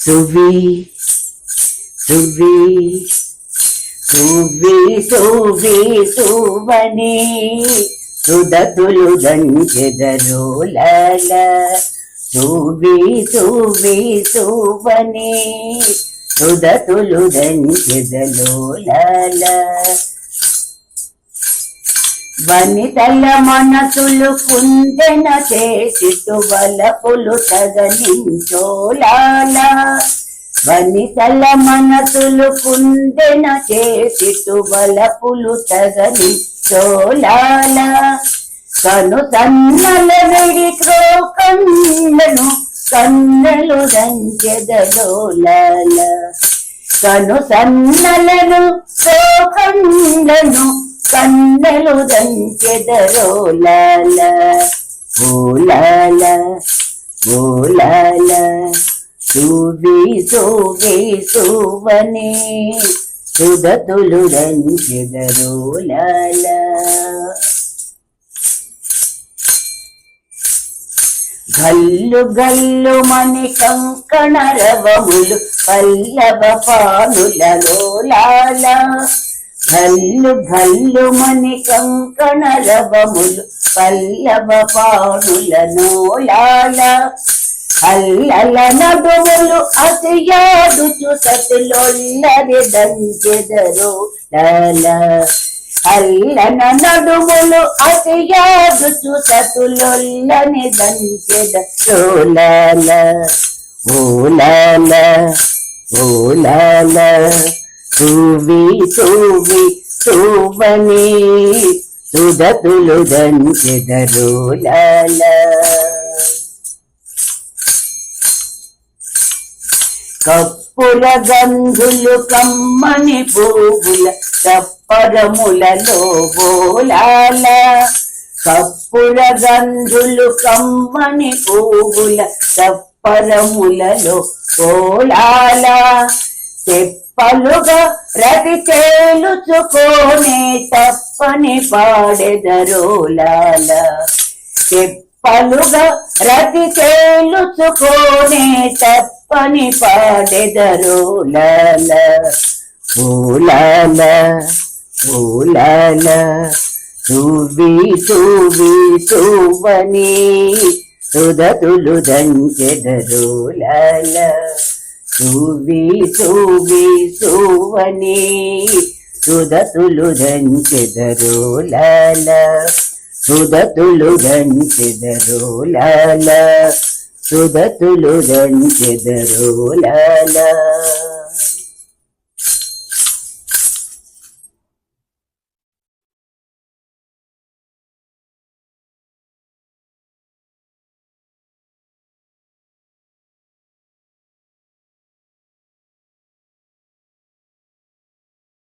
సువి సువి సువి సువి సువని సుదతులు దంచెదరు లాల సువి సువి సువని సుదతులు దంచెదరు లాల వనితల మనసులు కుందెన చేసిటు వలపులు తగలించోలాల వనితల మనసులు కుందెన చేసిటు వలపులు తగలించోలాల కను సన్నల వెడి క్రోకండ్లను కన్నెలు దంచెదలోలాల కను సన్నలను క్రోకండ్లను కన్నెలు దంచెదరోలాల ఓలాల ఓలాల సువి సువి సువని సుదతులు దంచెదరోలాల గల్లు గల్లు మని కంకణ రవములు పల్లవ పానులలోలాల గల్లు గల్లు మని కంకణ రవములు పల్లవ పానులనోలాల అల్లల నడుములు అతియాడుచు సతులొల్లరి దంచెదరు లాల అల్లన నడుములు అతియాడుచు సతులొల్లని దంచెదరు లాల ఓలాల ఓలాల సువి సువి సువని సుదతులు దంచెదరు లాల కప్పుల గంధులు కమ్మని పువ్వుల చప్పరములలో బోలాల కప్పుల గంధులు కమ్మని పువ్వుల చప్పరములలో బోలాల తెప్పలుగా రవి తేలుచుకోనే తప్పని పాడెదరోలాల తెప్పలుగా రవి తేలుచుకోనే తప్పని పాడెదరోలాల ఓలాల ఓలాల సువి సువి సువని సుదతులు దంచెదరోలాల సువి సువి సువని సుదతులు దంచెదరోలాల సుదతులు దంచెదరోలాల సుదతులు దంచెదరోలాల